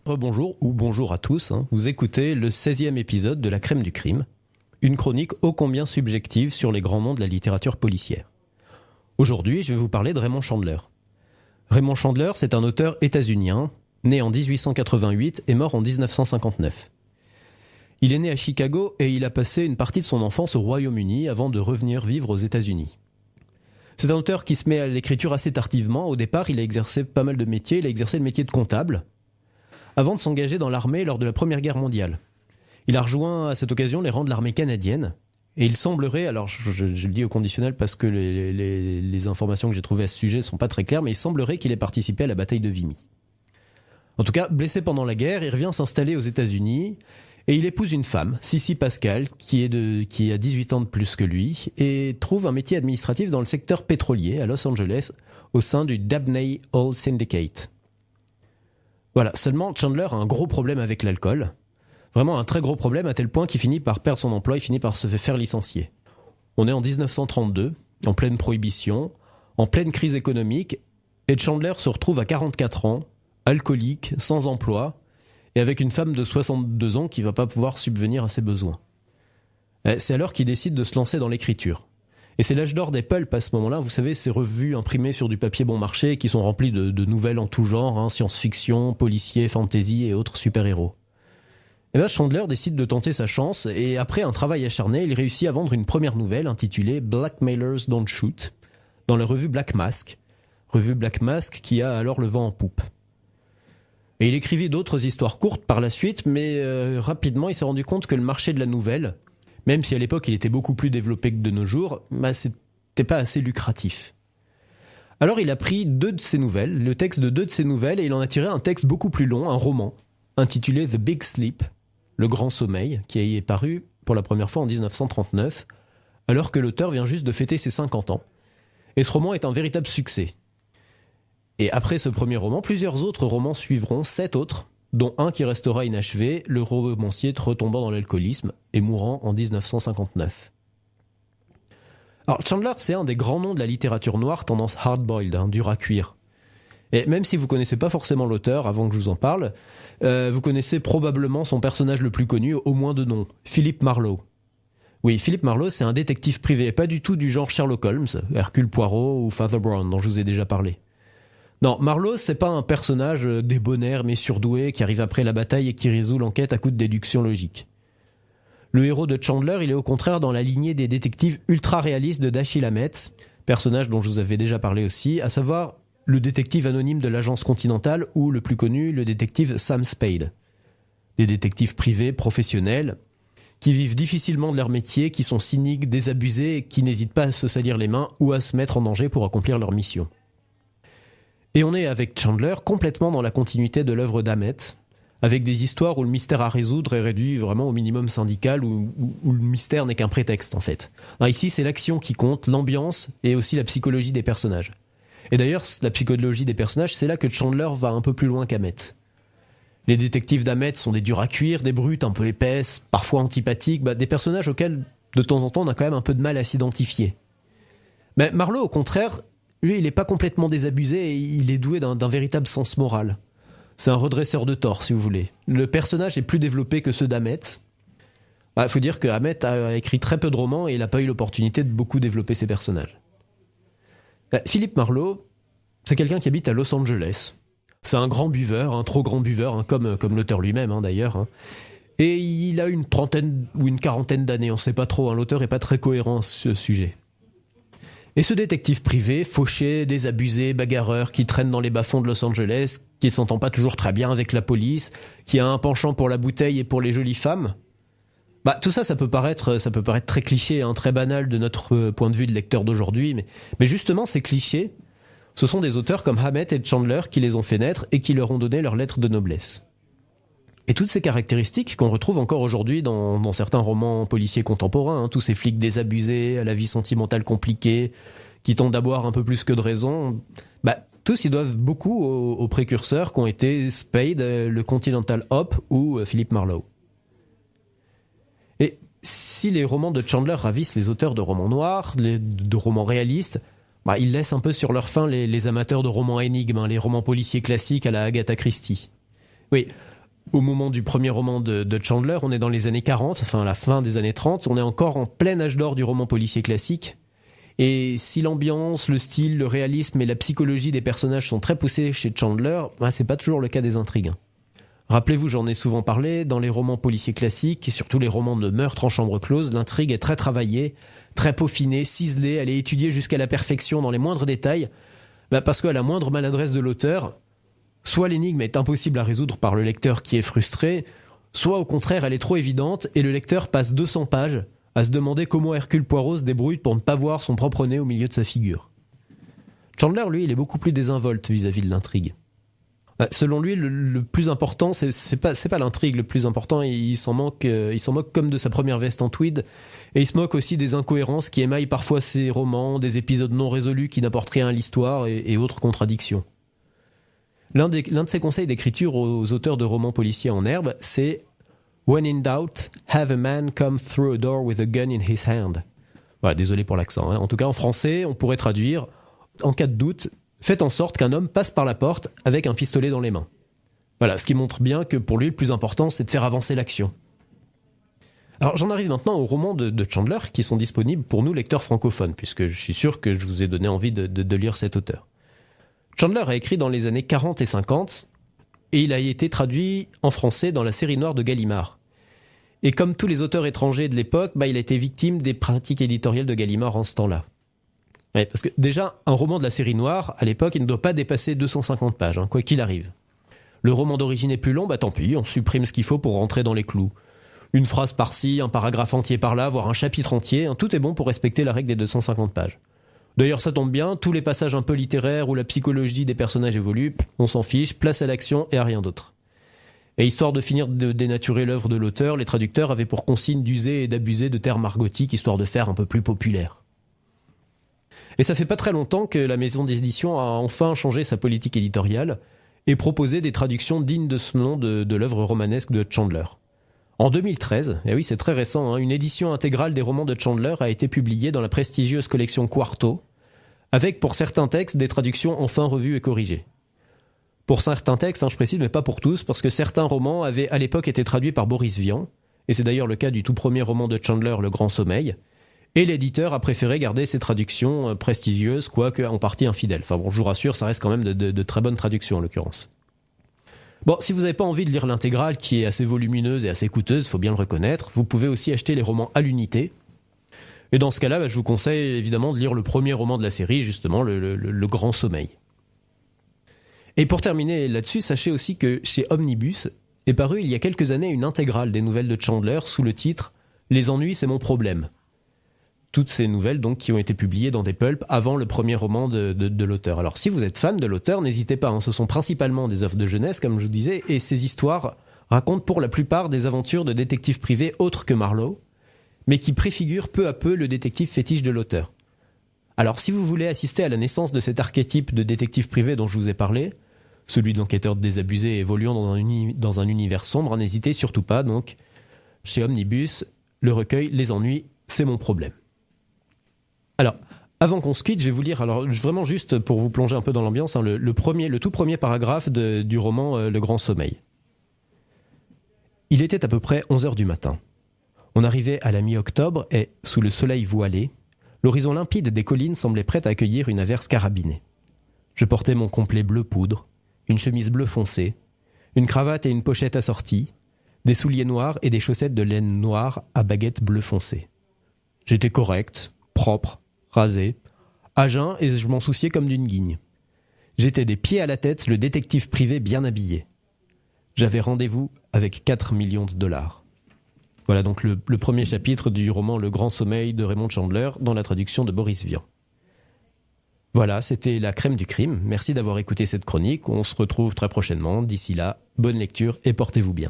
Rebonjour ou bonjour à tous, vous écoutez le 16e épisode de La Crème du Crime, une chronique ô combien subjective sur les grands noms de la littérature policière. Aujourd'hui, je vais vous parler de Raymond Chandler. Raymond Chandler, c'est un auteur états-unien, né en 1888 et mort en 1959. Il est né à Chicago et il a passé une partie de son enfance au Royaume-Uni avant de revenir vivre aux États-Unis. C'est un auteur qui se met à l'écriture assez tardivement. Au départ, il a exercé pas mal de métiers. Il a exercé le métier de comptable avant de s'engager dans l'armée lors de la Première Guerre mondiale. Il a rejoint à cette occasion les rangs de l'armée canadienne. Et il semblerait, alors je le dis au conditionnel parce que les informations que j'ai trouvées à ce sujet ne sont pas très claires, mais il semblerait qu'il ait participé à la bataille de Vimy. En tout cas, blessé pendant la guerre, il revient s'installer aux États-Unis et il épouse une femme, Cissy Pascal, qui a 18 ans de plus que lui, et trouve un métier administratif dans le secteur pétrolier à Los Angeles au sein du Dabney Oil Syndicate. Voilà, seulement Chandler a un gros problème avec l'alcool. Vraiment un très gros problème à tel point qu'il finit par perdre son emploi, il finit par se faire licencier. On est en 1932, en pleine prohibition, en pleine crise économique, et Chandler se retrouve à 44 ans, alcoolique, sans emploi, et avec une femme de 62 ans qui ne va pas pouvoir subvenir à ses besoins. C'est alors qu'il décide de se lancer dans l'écriture. Et c'est l'âge d'or des pulps à ce moment-là, vous savez, ces revues imprimées sur du papier bon marché qui sont remplies de nouvelles en tout genre, science-fiction, policier, fantasy et autres super-héros. Et bien Chandler décide de tenter sa chance et après un travail acharné, il réussit à vendre une première nouvelle intitulée Blackmailers Don't Shoot dans la revue Black Mask qui a alors le vent en poupe. Et il écrivit d'autres histoires courtes par la suite, mais rapidement il s'est rendu compte que le marché de la nouvelle, même si à l'époque il était beaucoup plus développé que de nos jours, c'était pas assez lucratif. Alors il a pris le texte de deux de ses nouvelles, et il en a tiré un texte beaucoup plus long, un roman, intitulé The Big Sleep, le grand sommeil, qui est paru pour la première fois en 1939, alors que l'auteur vient juste de fêter ses 50 ans. Et ce roman est un véritable succès. Et après ce premier roman, plusieurs autres romans suivront, 7 autres, dont un qui restera inachevé, le romancier retombant dans l'alcoolisme et mourant en 1959. Alors Chandler, c'est un des grands noms de la littérature noire tendance hard-boiled, dur à cuire. Et même si vous connaissez pas forcément l'auteur, avant que je vous en parle, vous connaissez probablement son personnage le plus connu, au moins de nom, Philip Marlowe. Oui, Philip Marlowe, c'est un détective privé, pas du tout du genre Sherlock Holmes, Hercule Poirot ou Father Brown, dont je vous ai déjà parlé. Non, Marlowe, c'est pas un personnage débonnaire mais surdoué qui arrive après la bataille et qui résout l'enquête à coup de déduction logique. Le héros de Chandler, il est au contraire dans la lignée des détectives ultra-réalistes de Dashiell Hammett, personnage dont je vous avais déjà parlé aussi, à savoir le détective anonyme de l'agence Continentale ou, le plus connu, le détective Sam Spade. Des détectives privés, professionnels, qui vivent difficilement de leur métier, qui sont cyniques, désabusés et qui n'hésitent pas à se salir les mains ou à se mettre en danger pour accomplir leur mission. Et on est avec Chandler complètement dans la continuité de l'œuvre d'Hammett, avec des histoires où le mystère à résoudre est réduit vraiment au minimum syndical, où le mystère n'est qu'un prétexte en fait. Alors ici, c'est l'action qui compte, l'ambiance et aussi la psychologie des personnages. Et d'ailleurs, la psychologie des personnages, c'est là que Chandler va un peu plus loin qu'Hammett. Les détectives d'Hammett sont des durs à cuire, des brutes un peu épaisses, parfois antipathiques, des personnages auxquels, de temps en temps, on a quand même un peu de mal à s'identifier. Mais Marlowe, au contraire, lui, il n'est pas complètement désabusé et il est doué d'un véritable sens moral. C'est un redresseur de tort, si vous voulez. Le personnage est plus développé que ceux d'Hammett. Il faut dire que Hammett a écrit très peu de romans et il n'a pas eu l'opportunité de beaucoup développer ses personnages. Philip Marlowe, c'est quelqu'un qui habite à Los Angeles. C'est un grand buveur, un trop grand buveur, comme l'auteur lui-même d'ailleurs. Et il a une trentaine ou une quarantaine d'années, on ne sait pas trop. L'auteur n'est pas très cohérent à ce sujet. Et ce détective privé, fauché, désabusé, bagarreur, qui traîne dans les bas-fonds de Los Angeles, qui ne s'entend pas toujours très bien avec la police, qui a un penchant pour la bouteille et pour les jolies femmes, tout ça, ça peut paraître très cliché, très banal de notre point de vue de lecteur d'aujourd'hui, mais justement, ces clichés, ce sont des auteurs comme Hammett et Chandler qui les ont fait naître et qui leur ont donné leur lettre de noblesse. Et toutes ces caractéristiques qu'on retrouve encore aujourd'hui dans certains romans policiers contemporains, tous ces flics désabusés, à la vie sentimentale compliquée, qui tentent à boire un peu plus que de raison, tous ils doivent beaucoup aux précurseurs qu'ont été Spade, le Continental Hop ou Philip Marlowe. Et si les romans de Chandler ravissent les auteurs de romans noirs, de romans réalistes, ils laissent un peu sur leur faim les amateurs de romans énigmes, les romans policiers classiques à la Agatha Christie. Oui, au moment du premier roman de Chandler, on est dans les années 40, enfin la fin des années 30, on est encore en plein âge d'or du roman policier classique. Et si l'ambiance, le style, le réalisme et la psychologie des personnages sont très poussés chez Chandler, c'est pas toujours le cas des intrigues. Rappelez-vous, j'en ai souvent parlé, dans les romans policiers classiques, et surtout les romans de meurtre en chambre close, l'intrigue est très travaillée, très peaufinée, ciselée, elle est étudiée jusqu'à la perfection dans les moindres détails, parce qu'à la moindre maladresse de l'auteur, soit l'énigme est impossible à résoudre par le lecteur qui est frustré, soit au contraire elle est trop évidente et le lecteur passe 200 pages à se demander comment Hercule Poirot se débrouille pour ne pas voir son propre nez au milieu de sa figure. Chandler, lui, il est beaucoup plus désinvolte vis-à-vis de l'intrigue. Selon lui, le plus important, c'est pas l'intrigue le plus important, il s'en moque comme de sa première veste en tweed, et il se moque aussi des incohérences qui émaillent parfois ses romans, des épisodes non résolus qui n'apportent rien à l'histoire et autres contradictions. L'un de ses conseils d'écriture aux auteurs de romans policiers en herbe, c'est When in doubt, have a man come through a door with a gun in his hand. Voilà, désolé pour l'accent. En tout cas, en français, on pourrait traduire en cas de doute, faites en sorte qu'un homme passe par la porte avec un pistolet dans les mains. Voilà, ce qui montre bien que pour lui, le plus important, c'est de faire avancer l'action. Alors, j'en arrive maintenant aux romans de Chandler qui sont disponibles pour nous, lecteurs francophones, puisque je suis sûr que je vous ai donné envie de lire cet auteur. Chandler a écrit dans les années 40 et 50, et il a été traduit en français dans la série noire de Gallimard. Et comme tous les auteurs étrangers de l'époque, il a été victime des pratiques éditoriales de Gallimard en ce temps-là. Ouais, parce que déjà, un roman de la série noire, à l'époque, il ne doit pas dépasser 250 pages, quoi qu'il arrive. Le roman d'origine est plus long, tant pis, on supprime ce qu'il faut pour rentrer dans les clous. Une phrase par-ci, un paragraphe entier par-là, voire un chapitre entier, tout est bon pour respecter la règle des 250 pages. D'ailleurs, ça tombe bien, tous les passages un peu littéraires où la psychologie des personnages évolue, on s'en fiche, place à l'action et à rien d'autre. Et histoire de finir de dénaturer l'œuvre de l'auteur, les traducteurs avaient pour consigne d'user et d'abuser de termes argotiques, histoire de faire un peu plus populaire. Et ça fait pas très longtemps que la maison d'édition a enfin changé sa politique éditoriale et proposé des traductions dignes de ce nom de l'œuvre romanesque de Chandler. En 2013, et oui c'est très récent, une édition intégrale des romans de Chandler a été publiée dans la prestigieuse collection Quarto, avec pour certains textes des traductions enfin revues et corrigées. Pour certains textes, je précise, mais pas pour tous, parce que certains romans avaient à l'époque été traduits par Boris Vian, et c'est d'ailleurs le cas du tout premier roman de Chandler, Le Grand Sommeil, et l'éditeur a préféré garder ces traductions prestigieuses, quoique en partie infidèles. Enfin bon, je vous rassure, ça reste quand même de très bonnes traductions en l'occurrence. Bon, si vous n'avez pas envie de lire l'intégrale, qui est assez volumineuse et assez coûteuse, faut bien le reconnaître, vous pouvez aussi acheter les romans à l'unité. Et dans ce cas-là, je vous conseille évidemment de lire le premier roman de la série, justement, le Grand Sommeil. Et pour terminer là-dessus, sachez aussi que chez Omnibus est paru il y a quelques années une intégrale des nouvelles de Chandler sous le titre « Les ennuis, c'est mon problème ». Toutes ces nouvelles donc qui ont été publiées dans des pulps avant le premier roman de l'auteur. Alors si vous êtes fan de l'auteur, n'hésitez pas, ce sont principalement des œuvres de jeunesse comme je vous disais, et ces histoires racontent pour la plupart des aventures de détectives privés autres que Marlowe, mais qui préfigurent peu à peu le détective fétiche de l'auteur. Alors si vous voulez assister à la naissance de cet archétype de détective privé dont je vous ai parlé, celui de l'enquêteur désabusé évoluant dans un univers sombre, n'hésitez surtout pas, donc, chez Omnibus, le recueil « Les ennuis, c'est mon problème ». Alors, avant qu'on se quitte, je vais vous lire, vraiment juste pour vous plonger un peu dans l'ambiance, le tout premier paragraphe du roman Le Grand Sommeil. Il était à peu près 11h du matin. On arrivait à la mi-octobre et, sous le soleil voilé, l'horizon limpide des collines semblait prêt à accueillir une averse carabinée. Je portais mon complet bleu poudre, une chemise bleu foncé, une cravate et une pochette assorties, des souliers noirs et des chaussettes de laine noire à baguette bleu foncé. J'étais correct, propre, rasé, à jeun et je m'en souciais comme d'une guigne. J'étais des pieds à la tête le détective privé bien habillé. J'avais rendez-vous avec 4 millions de dollars. Voilà donc le premier chapitre du roman Le Grand Sommeil de Raymond Chandler dans la traduction de Boris Vian. Voilà, c'était la crème du crime. Merci d'avoir écouté cette chronique. On se retrouve très prochainement. D'ici là, bonne lecture et portez-vous bien.